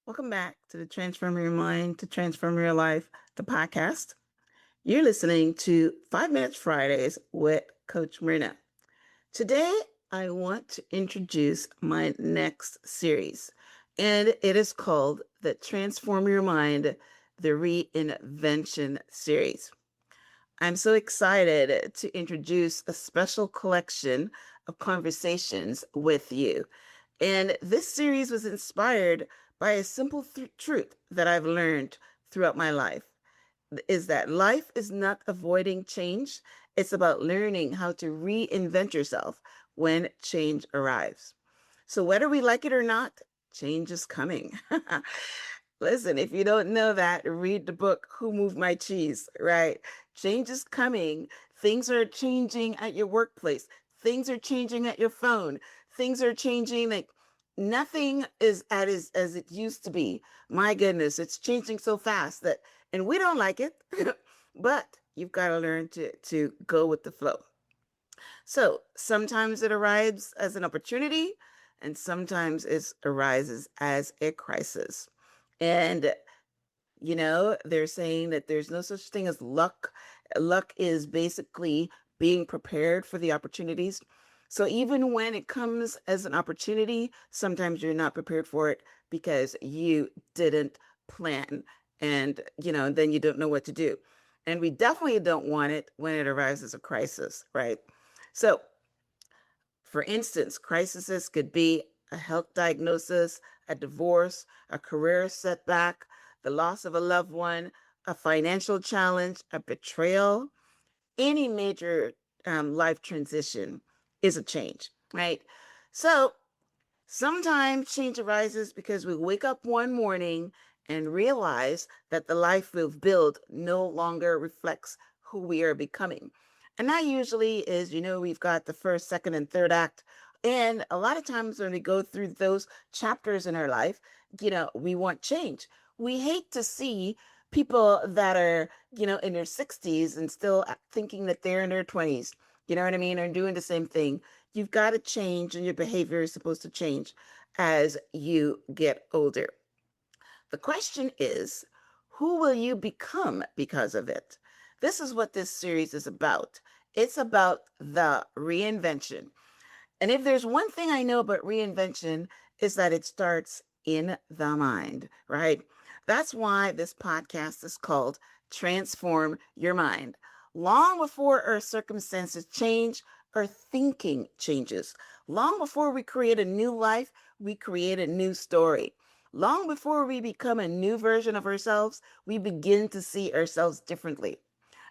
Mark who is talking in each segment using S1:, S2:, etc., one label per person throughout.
S1: Welcome back to the Transform Your Mind to Transform Your Life, the podcast. You're listening to 5 Minutes Fridays with Coach Myrna. Today, I want to introduce my next series, and it is called the Transform Your Mind, the Reinvention Series. I'm so excited to introduce a special collection of conversations with you. And this series was inspired by a simple truth that I've learned throughout my life is that life is not avoiding change. It's about learning how to reinvent yourself when change arrives. So whether we like it or not, change is coming. Listen, if you don't know that, read the book, Who Moved My Cheese, right? Change is coming. Things are changing at your workplace. Things are changing at your phone. Things are changing. Like nothing is as it used to be. My goodness, it's changing so fast that, and we don't like it, but you've got to learn to go with the flow. So sometimes it arrives as an opportunity, and sometimes it arises as a crisis. And they're saying that there's no such thing as luck. Luck is basically being prepared for the opportunities. So even when it comes as an opportunity, sometimes you're not prepared for it because you didn't plan and, then you don't know what to do. And we definitely don't want it when it arrives as a crisis, right? So, for instance, crises could be a health diagnosis, a divorce, a career setback, the loss of a loved one, a financial challenge, a betrayal. Any major life transition is a change, right? So sometimes change arises because we wake up one morning and realize that the life we've built no longer reflects who we are becoming. And that usually is, we've got the first, second, and third act. And a lot of times when we go through those chapters in our life, we want change. We hate to see people that are, in their 60s and still thinking that they're in their 20s, you know what I mean, or doing the same thing. You've got to change, and your behavior is supposed to change as you get older. The question is, who will you become because of it? This is what this series is about. It's about the reinvention. And if there's one thing I know about reinvention is that it starts in the mind, right? That's why this podcast is called Transform Your Mind. Long before our circumstances change, our thinking changes. Long before we create a new life, we create a new story. Long before we become a new version of ourselves, we begin to see ourselves differently.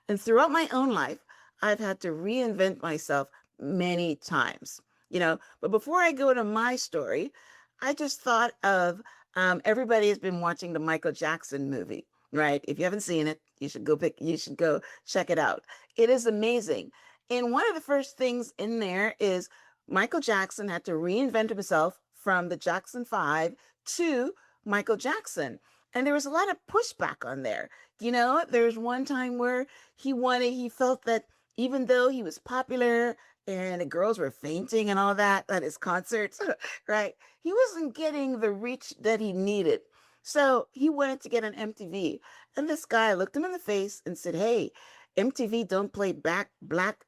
S1: And throughout my own life, I've had to reinvent myself many times, But before I go to my story, I just thought of everybody has been watching the Michael Jackson movie, right? If you haven't seen it, you should go check it out. It is amazing. And one of the first things in there is Michael Jackson had to reinvent himself from the Jackson 5 to Michael Jackson. And there was a lot of pushback on there. There's one time where he felt that even though he was popular and the girls were fainting and all that at his concerts, right? He wasn't getting the reach that he needed. So he wanted to get an MTV. And this guy looked him in the face and said, "Hey, MTV don't play black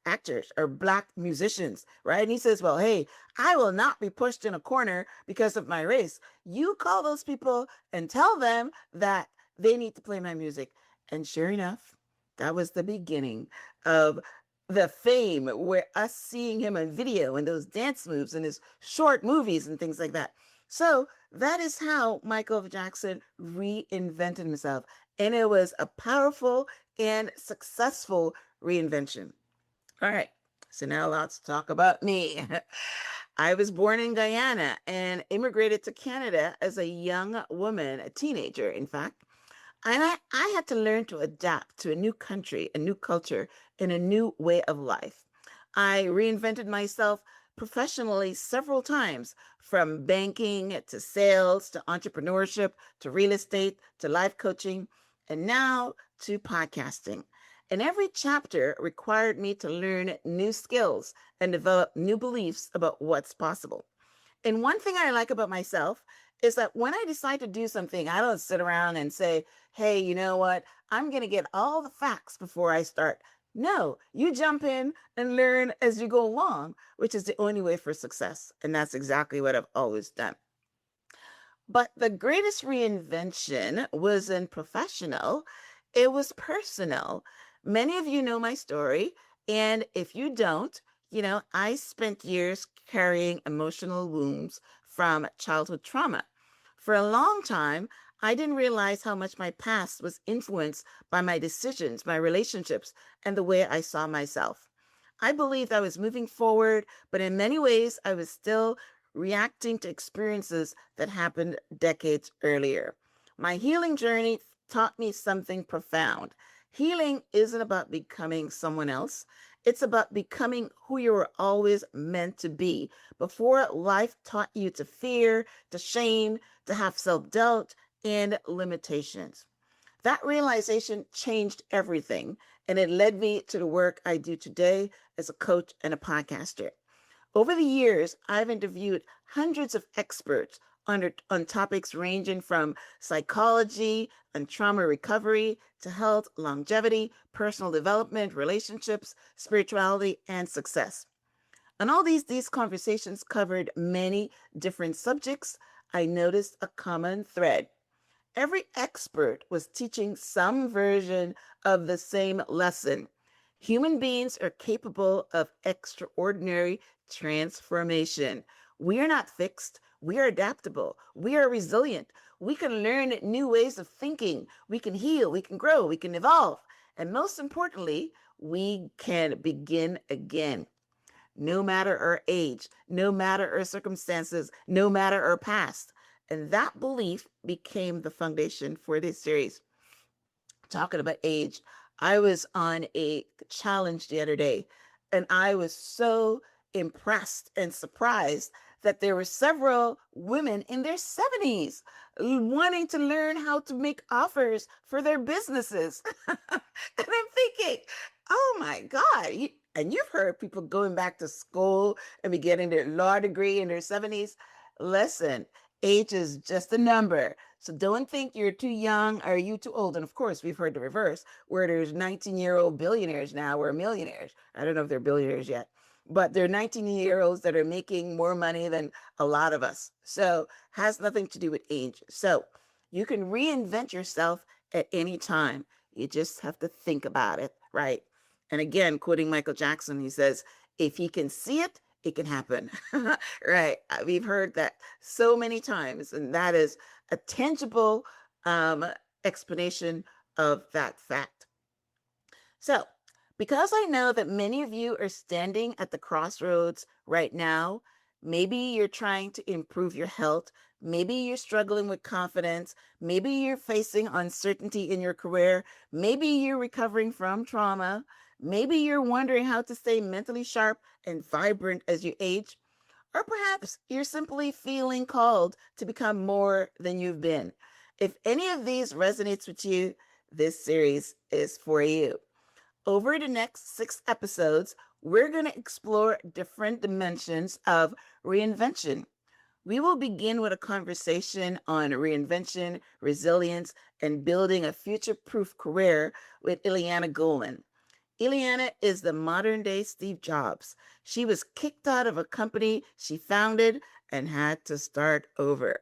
S1: actors or black musicians, right?" And he says, "Well, hey, I will not be pushed in a corner because of my race. You call those people and tell them that they need to play my music." And sure enough, that was the beginning of the fame where us seeing him on video and those dance moves and his short movies and things like that. So that is how Michael Jackson reinvented himself. And it was a powerful and successful reinvention. All right. So now let's talk about me. I was born in Guyana and immigrated to Canada as a young woman, a teenager, in fact. And I had to learn to adapt to a new country, a new culture, and a new way of life. I reinvented myself professionally several times, from banking to sales to entrepreneurship to real estate to life coaching, and now to podcasting. And every chapter required me to learn new skills and develop new beliefs about what's possible. And one thing I like about myself is that when I decide to do something, I don't sit around and say, hey, you know what? I'm going to get all the facts before I start. No, you jump in and learn as you go along, which is the only way for success. And that's exactly what I've always done. But the greatest reinvention wasn't professional, it was personal. Many of you know my story. And if you don't, I spent years carrying emotional wounds from childhood trauma. For a long time, I didn't realize how much my past was influenced by my decisions, my relationships, and the way I saw myself. I believed I was moving forward, but in many ways, I was still reacting to experiences that happened decades earlier. My healing journey taught me something profound. Healing isn't about becoming someone else. It's about becoming who you were always meant to be before life taught you to fear, to shame, to have self doubt, and limitations. That realization changed everything, and it led me to the work I do today as a coach and a podcaster. Over the years, I've interviewed hundreds of experts on topics ranging from psychology and trauma recovery to health, longevity, personal development, relationships, spirituality, and success. And all these conversations covered many different subjects. I noticed a common thread. Every expert was teaching some version of the same lesson. Human beings are capable of extraordinary transformation. We are not fixed. We are adaptable. We are resilient. We can learn new ways of thinking. We can heal. We can grow. We can evolve. And most importantly, we can begin again. No matter our age, no matter our circumstances, no matter our past. And that belief became the foundation for this series. Talking about age, I was on a challenge the other day, and I was so impressed and surprised that there were several women in their 70s wanting to learn how to make offers for their businesses. And I'm thinking, oh my God. And you've heard people going back to school and be getting their law degree in their 70s. Listen, age is just a number. So don't think you're too young or you too old. And of course, we've heard the reverse, where there's 19-year-old billionaires now or millionaires. I don't know if they're billionaires yet, but they're 19-year-olds that are making more money than a lot of us. So has nothing to do with age. So you can reinvent yourself at any time. You just have to think about it, right? And again, quoting Michael Jackson, he says, if he can see it, it can happen. Right. We've heard that so many times, and that is a tangible um, explanation of that fact. So, because I know that many of you are standing at the crossroads right now, maybe you're trying to improve your health, maybe you're struggling with confidence, maybe you're facing uncertainty in your career, maybe you're recovering from trauma, maybe you're wondering how to stay mentally sharp and vibrant as you age, or perhaps you're simply feeling called to become more than you've been. If any of these resonates with you, this series is for you. Over the next 6 episodes, we're going to explore different dimensions of reinvention. We will begin with a conversation on reinvention, resilience, and building a future proof career with Ileana Golan. Ileana is the modern day Steve Jobs. She was kicked out of a company she founded and had to start over.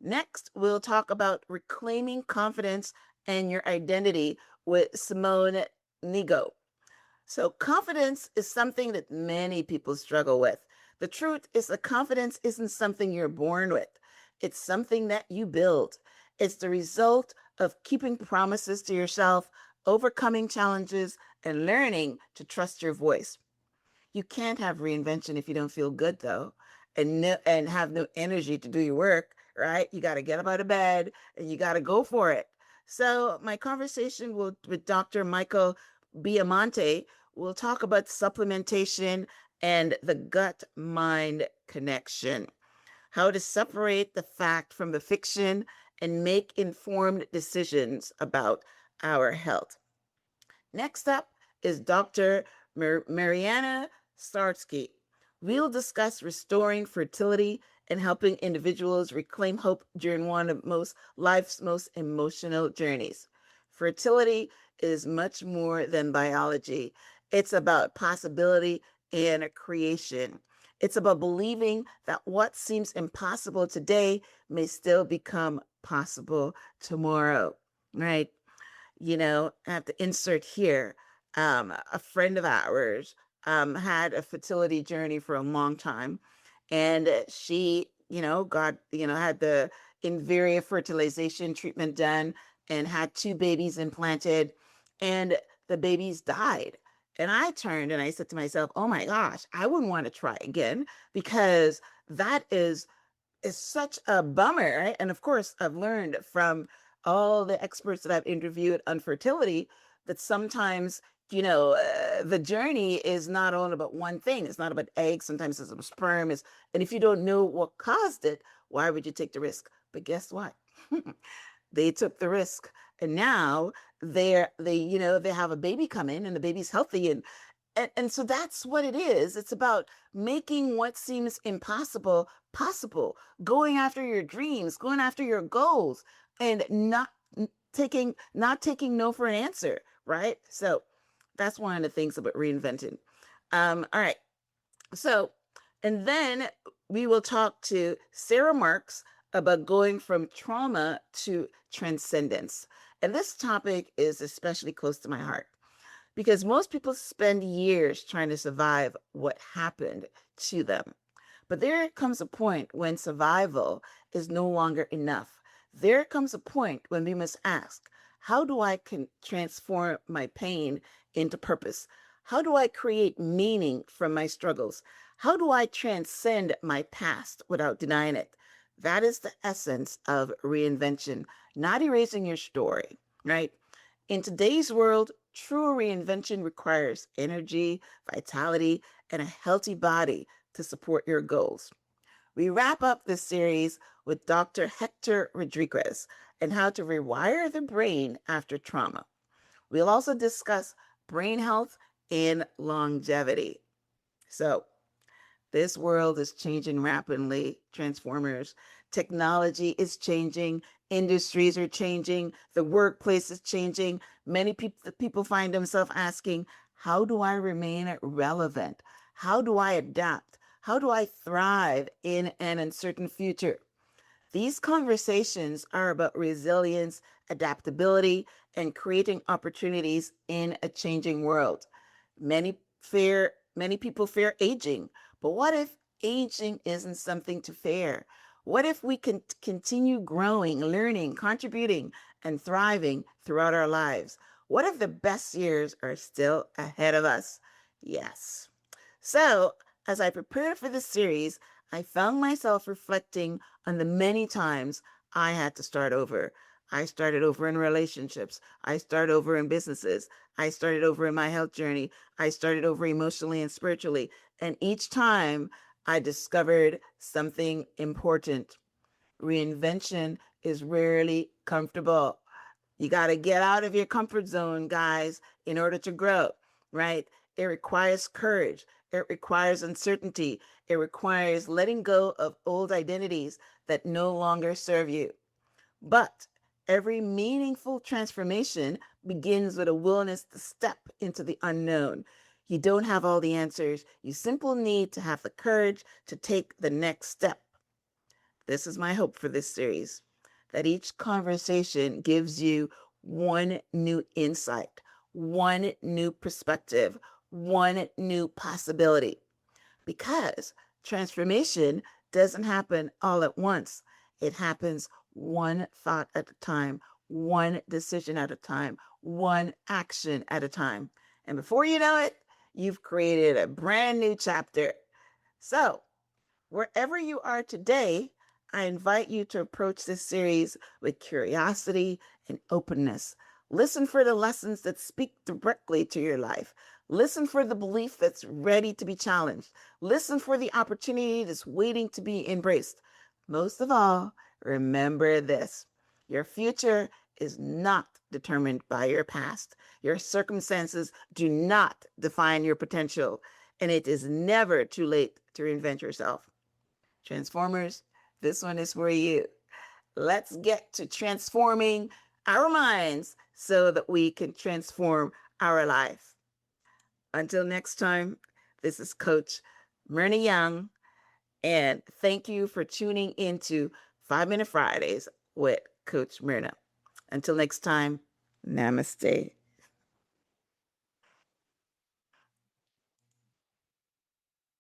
S1: Next, we'll talk about reclaiming confidence and your identity with Simone Nigo. So, confidence is something that many people struggle with. The truth is that confidence isn't something you're born with, it's something that you build. It's the result of keeping promises to yourself, overcoming challenges, and learning to trust your voice. You can't have reinvention if you don't feel good, though, and have no energy to do your work, right? You got to get up out of bed and you got to go for it. So, my conversation with Dr. Michael Biamonte will talk about supplementation and the gut mind connection, how to separate the fact from the fiction and make informed decisions about our health. Next up is Dr. Mariana Starsky. We'll discuss restoring fertility and helping individuals reclaim hope during one of life's most emotional journeys. Fertility is much more than biology. It's about possibility and creation. It's about believing that what seems impossible today may still become possible tomorrow, right? I have to insert here. A friend of ours had a fertility journey for a long time, and she, had the Invaria fertilization treatment done and had two babies implanted, and the babies died. And I turned and I said to myself, "Oh my gosh, I wouldn't want to try again because that is such a bummer, right?" And of course, I've learned from all the experts that I've interviewed on fertility that sometimes, the journey is not all about one thing. It's not about eggs. Sometimes it's about sperm. And if you don't know what caused it, why would you take the risk? But guess what? They took the risk, and now they have a baby come in, and the baby's healthy, and so that's what it is. It's about making what seems impossible possible, going after your dreams, going after your goals, and not taking no for an answer, right? So that's one of the things about reinventing. All right. So, and then we will talk to Sarah Marks about going from trauma to transcendence. And this topic is especially close to my heart because most people spend years trying to survive what happened to them. But there comes a point when survival is no longer enough. There comes a point when we must ask, how do I transform my pain into purpose? How do I create meaning from my struggles? How do I transcend my past without denying it? That is the essence of reinvention, not erasing your story, right? In today's world, true reinvention requires energy, vitality, and a healthy body to support your goals. We wrap up this series with Dr. Hector Rodriguez and how to rewire the brain after trauma. We'll also discuss brain health and longevity. So, this world is changing rapidly, Transformers. Technology is changing, industries are changing, the workplace is changing. Many people find themselves asking, how do I remain relevant? How do I adapt? How do I thrive in an uncertain future? These conversations are about resilience, adaptability, and creating opportunities in a changing world. Many people fear aging, but what if aging isn't something to fear? What if we can continue growing, learning, contributing, and thriving throughout our lives? What if the best years are still ahead of us? Yes. So, as I prepared for this series, I found myself reflecting on the many times I had to start over. I started over in relationships. I started over in businesses. I started over in my health journey. I started over emotionally and spiritually. And each time I discovered something important. Reinvention is rarely comfortable. You got to get out of your comfort zone, guys, in order to grow, right? It requires courage. It requires uncertainty. It requires letting go of old identities that no longer serve you. But every meaningful transformation begins with a willingness to step into the unknown. You don't have all the answers. You simply need to have the courage to take the next step. This is my hope for this series, that each conversation gives you one new insight, one new perspective, one new possibility. Because transformation doesn't happen all at once. It happens one thought at a time, one decision at a time, one action at a time. And before you know it, you've created a brand new chapter. So, wherever you are today, I invite you to approach this series with curiosity and openness. Listen for the lessons that speak directly to your life. Listen for the belief that's ready to be challenged. Listen for the opportunity that's waiting to be embraced. Most of all, remember this: your future is not determined by your past. Your circumstances do not define your potential, and it is never too late to reinvent yourself. Transformers, this one is for you. Let's get to transforming our minds so that we can transform our life. Until next time, this is Coach Myrna Young, and thank you for tuning into 5 Minute Fridays with Coach Myrna. Until next time, namaste.